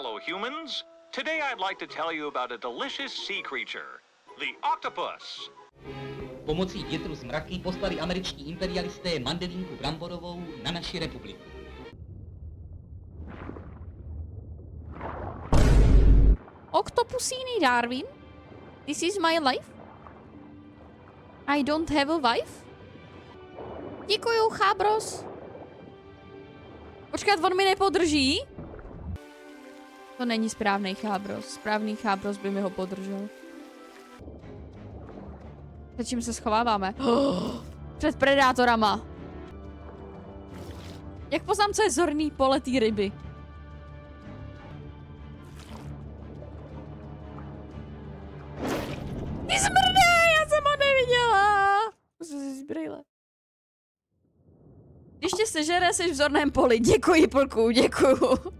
fellow humans. Today I'd like to tell you about a delicious sea creature, the octopus. Pomocí větru z mraky poslali američtí imperialisté mandelinku bramborovou na naši republiku. Octopusíny Darwin? This is my life? I don't have a wife? Děkuju, chábros. Počkat, on mi nepodrží? To není správný chábros. Správný chábros by mi ho podržel. Před čím se schováváme? Před predátorama. Jak poznám, co je zorný pole té ryby? Ty smrdé, já jsem ho neviděla. Musím si zbrýle. Když tě sežere, jsi v zorném poli. Děkuji, polku, děkuju.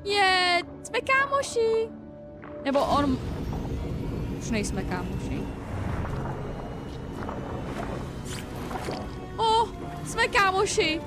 Je, jsme kámoši. Nebo on... Už nejsme kámoši. Jsme kámoši.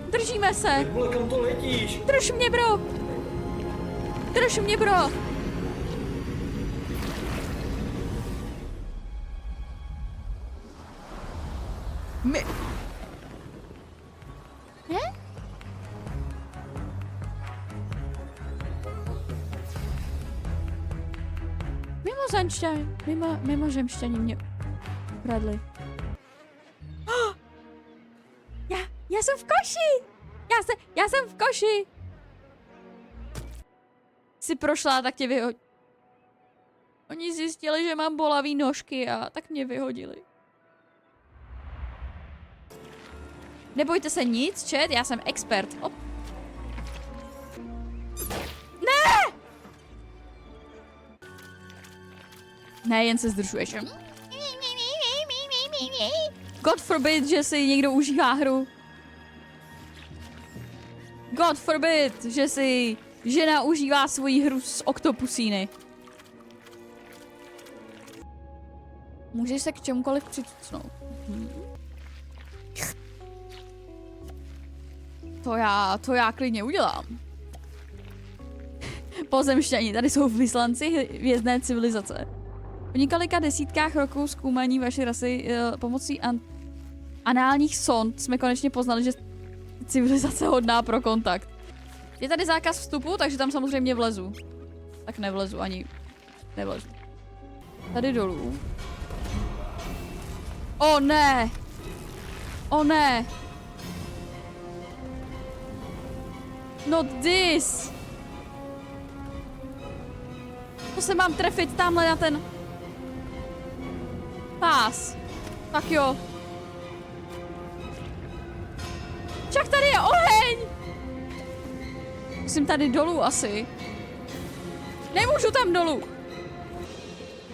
Držíme se. Vole, kam to letíš? Drž mě, bro. Drž mě, bro. Ne? Mimozemšťani mě ukradli. Já jsem v koši! Já jsem v koši! Jsi prošla, tak tě vyhodili. Oni zjistili, že mám bolavý nožky a tak mě vyhodili. Nebojte se nic, chat, já jsem expert. Op. Ne! Ne, jen se zdržuješ. God forbid, že si někdo užívá hru. God forbid, že si žena užívá svoji hru s oktopusíny. Můžeš se k čemukoliv přitucnout. To já klidně udělám. Pozemšťani, tady jsou vyslanci hvězdné civilizace. Po několika desítkách roků zkoumání vaší rasy pomocí análních sond jsme konečně poznali, že civilizace hodná pro kontakt. Je tady zákaz vstupu, takže tam samozřejmě vlezu. Tak nevlezu, ani nevlezu. Tady dolů. O ne! O ne! Not this! To se mám trefit tamhle na ten pás. Tak jo. Čak, tady je oheň! Musím tady dolů asi. Nemůžu tam dolů.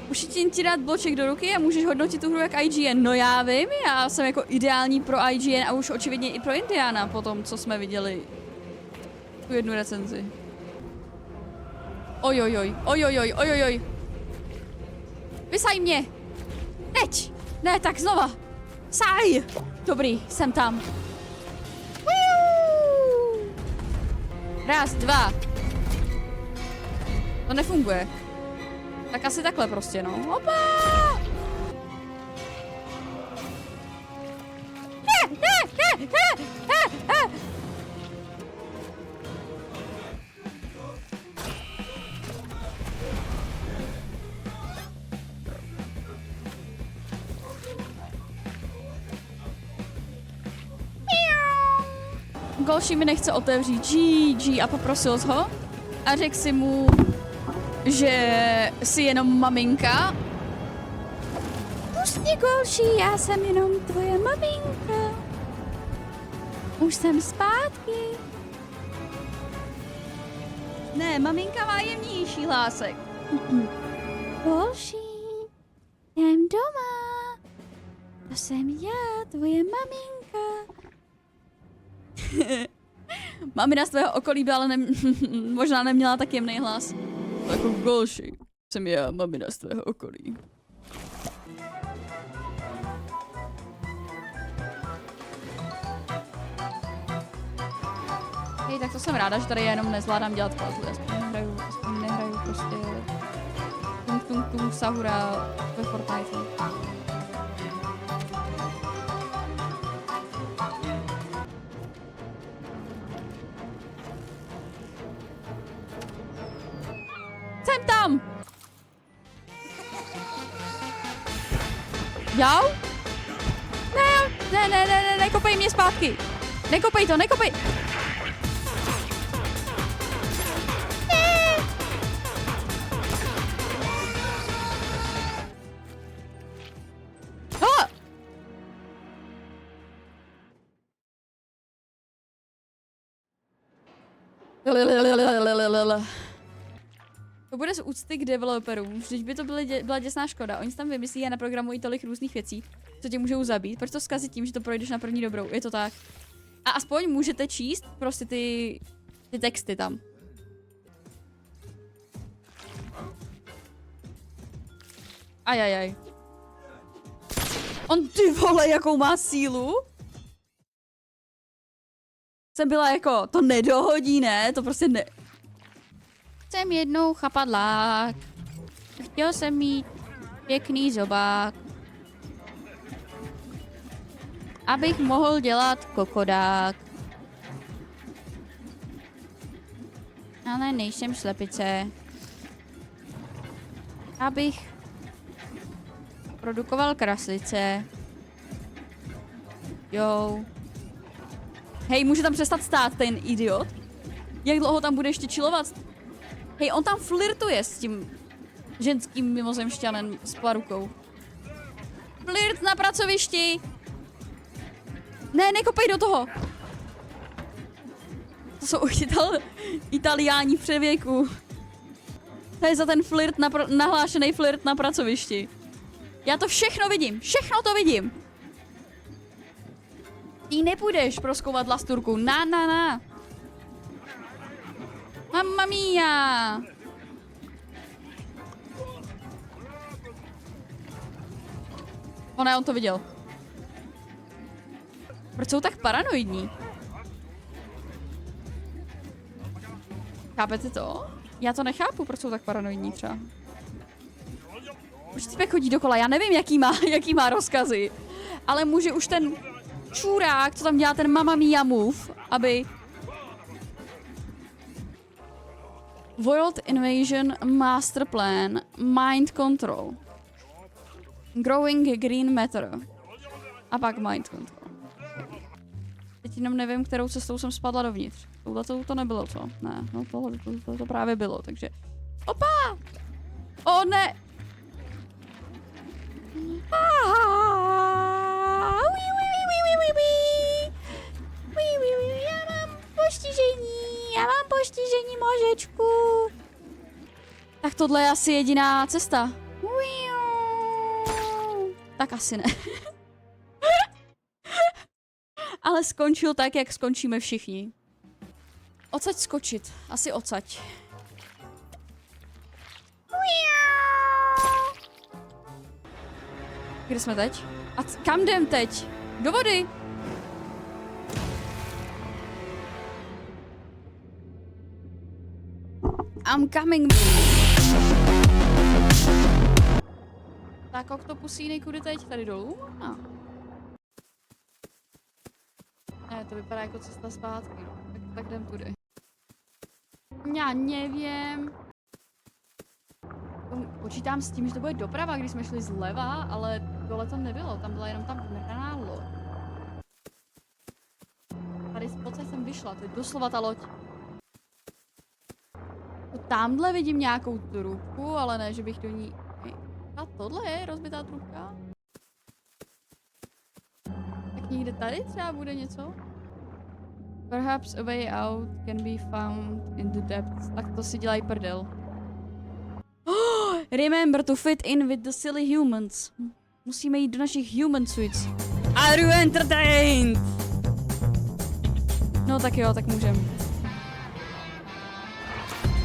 Můžu ti dát bloček do ruky a můžeš hodnotit tu hru jak IGN. No já vím, já jsem jako ideální pro IGN a už očividně i pro Indiana po tom, co jsme viděli tu jednu recenzi. Ojojoj, ojojoj, ojojoj. Vysaj mě! Teď! Ne, tak znova. Saj! Dobrý, jsem tam. Raz, dva. To nefunguje. Tak asi takhle prostě, no. Opa! Golší mi nechce otevřít GG a poprosil ho a řekl si mu, že jsi jenom maminka. Pust mě, Golší, já jsem jenom tvoje maminka. Už jsem zpátky. Ne, maminka má jemnější hlásek. Golší, jsem doma. To jsem já, tvoje maminka. Mamina z tvého okolí byla, ale možná neměla tak jemný hlas. Jako Golší. Jsem já, mamina z tvého okolí. Hej, tak to jsem ráda, že tady jenom nezvládám dělat puzzle. Aspoň nehraju prostě tung Sahura ve Fortnite. Jsem tam! Jau? Ne, nekopej mě zpátky. Nekopej to, nekopej. Ne. Ah! To bude z úcty k developerům. Vždyť by to byla děsná škoda. Oni si tam vymyslí a naprogramují tolik různých věcí, co tě můžou zabít. Proč to zkazit tím, že to projdeš na první dobrou? Je to tak. A aspoň můžete číst prostě ty texty tam. Ajajaj. On ty vole, jakou má sílu? Jsem byla jako, to nedohodí, ne? To prostě ne... Jsem jednou chapadlák. Chtěl jsem mít pěkný zobák. Abych mohl dělat kokodák. Ale nejsem slepice. Abych produkoval kraslice. Jo. Hej, může tam přestat stát ten idiot? Jak dlouho tam bude ještě chillovat? Hej, on tam flirtuje s tím ženským mimozemšťanem s parukou. Flirt na pracovišti! Ne, nekopej do toho! To jsou už Italiáni v převěku. To je za ten flirt, nahlášený flirt na pracovišti. Já to všechno vidím, všechno to vidím. Ty nepůjdeš prozkoumat lasturku, na. Mamma mia! On to viděl. Proč jsou tak paranoidní? Chápete to? Já to nechápu, proč jsou tak paranoidní třeba. Proč typek chodí dokola? Já nevím, jaký má rozkazy. Ale může už ten čurák, co tam dělá ten Mamma Mia move, aby... World Invasion Master Plan, Mind Control. Growing Green Matter. A pak Mind Control. Teď jenom nevím, kterou cestou jsem spadla dovnitř. Touhletou to nebylo, co? Ne, no to právě bylo, takže... Opa! O ne! Já mám postižení možečku. Tak tohle je asi jediná cesta. Tak asi ne. Ale skončil tak, jak skončíme všichni. Odsaď skočit. Asi odsaď. Kde jsme teď? A kam jdem teď? Do vody! I'm coming. Tak, oktopusíny, kudy teď? Tady dolů? No. Ne, to vypadá jako cesta zpátky. Tak jdem tudy. Já nevím. Počítám s tím, že to bude doprava, když jsme šli zleva, ale dole to nebylo. Tam byla jenom ta mrhaná loď. Tady spod jsem vyšla, to je doslova ta loď. Tamhle vidím nějakou trubku, ale ne, že bych do ní... A tohle je rozbitá trubka? Tak někde tady třeba bude něco? Perhaps a way out can be found in the depths. Tak to si dělají prdel. Oh, remember to fit in with the silly humans. Musíme jít do našich human suits. Are you entertained? No tak jo, tak můžem.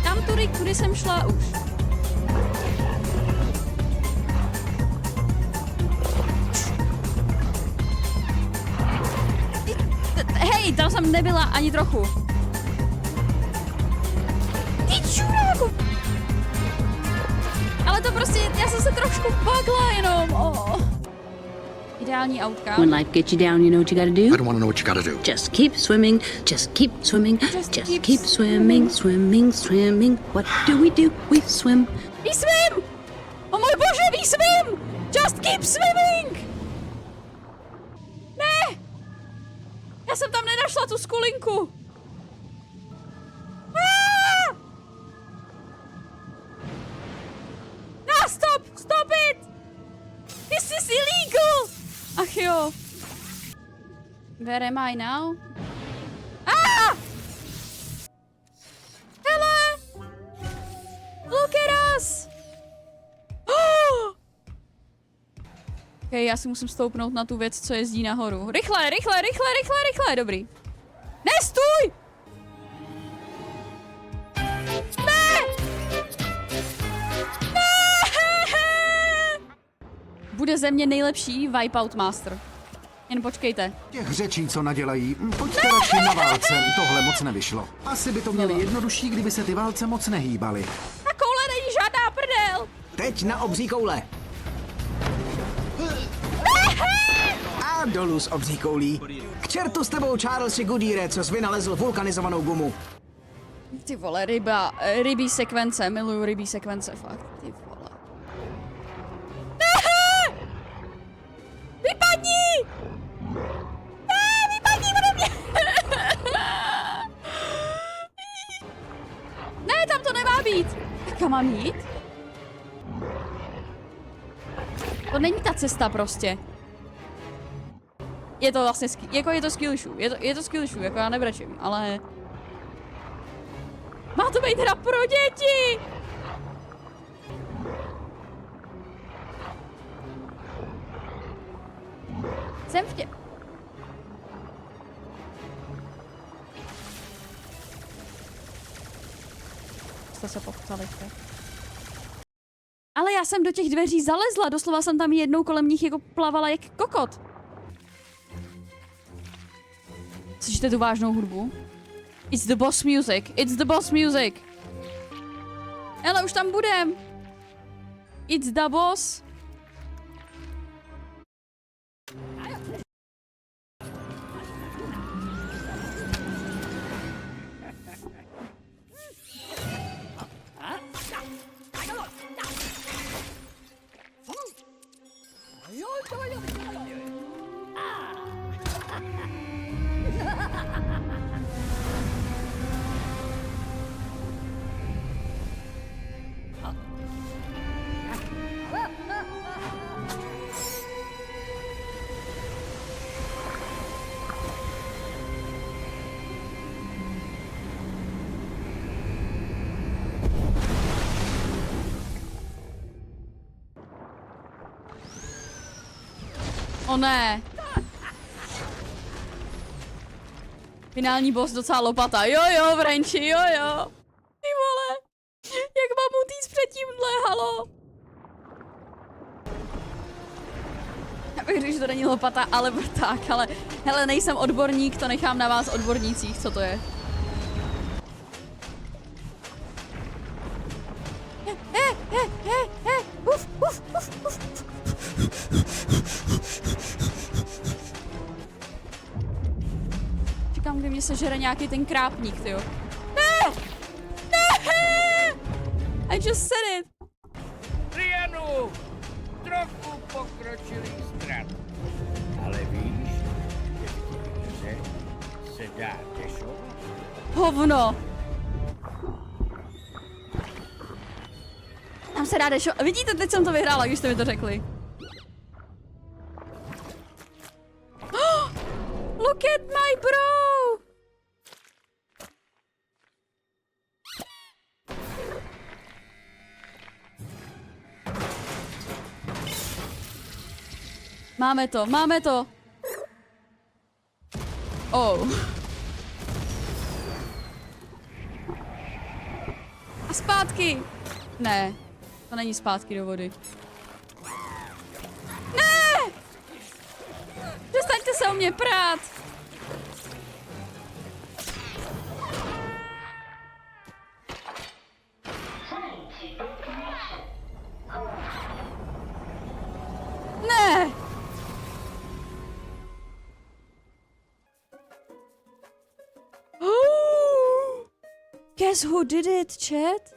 Tam tudy, kudy jsem šla už. Hej, tam jsem nebyla ani trochu. Ale to prostě, já jsem se trošku bagla jenom. Oh. Ideální autka. When life gets you down, you know what you gotta do? I don't want to know what you gotta do. Just keep swimming, just keep swimming, just keep swimming, swimming, swimming. What do? We swim. We swim! O můj bože, we swim! Just keep swimming! Ne! Já jsem tam nenašla tu skulinku. Ah! No, stop it! This is illegal! Ach jo. Where am I now? Ah! Hele! Look at us! Oh! Okay, já si musím stoupnout na tu věc, co jezdí nahoru. Rychle! Dobrý. Ne, stůj! Bude ze mě nejlepší Wipeout Master. Jen počkejte. Těch řečí, co nadělají, pojďte radši na válce, tohle moc nevyšlo. Asi by to měli jednodušší, kdyby se ty válce moc nehýbaly. Ta koule není žádná prdel! Teď na obří koule. A dolů s obří koulí. K čertu s tebou, Charlesi Goodyeare, co jsi vynalezl vulkanizovanou gumu. Ty vole, rybí sekvence, miluju rybí sekvence, fakt, ty vole. Vypadni! Vypadni ode mě! Ne, tam to nemá být! Kam mám jít? To není ta cesta prostě. Je to vlastně, jako je to skillshů, je to skillshů, jako já nebrečím, ale... Má to být hra pro děti! Jsem v tě... Jste se pochcali, ale já jsem do těch dveří zalezla, doslova jsem tam jednou kolem nich jako plavala jak kokot. Slyšíte tu vážnou hudbu? It's the boss music. Hele, už tam budem. It's the boss. O ne. Finální boss docela lopata. Jo, vrenči, jo. Ty vole. Jak mám utíct před tímhle, halo. Já bych řekl, že to není lopata, ale vrták, ale hele, nejsem odborník, to nechám na vás odbornících, co to je. Čekám, kdy mě sežere nějaký ten krápník, tyjo. Ne! I just said it. Trianu, trochu pokročilý strat. Ale víš, že v té hře se dá dešovat? Hovno. Tam se dá dešovat. Vidíte, teď jsem to vyhrála, když jste mi to řekli. Look at my bro! Máme to. Oh. A zpátky. Ne, to není zpátky do vody. Ne! Přestaňte se o mě prát. Guess who did it, chat?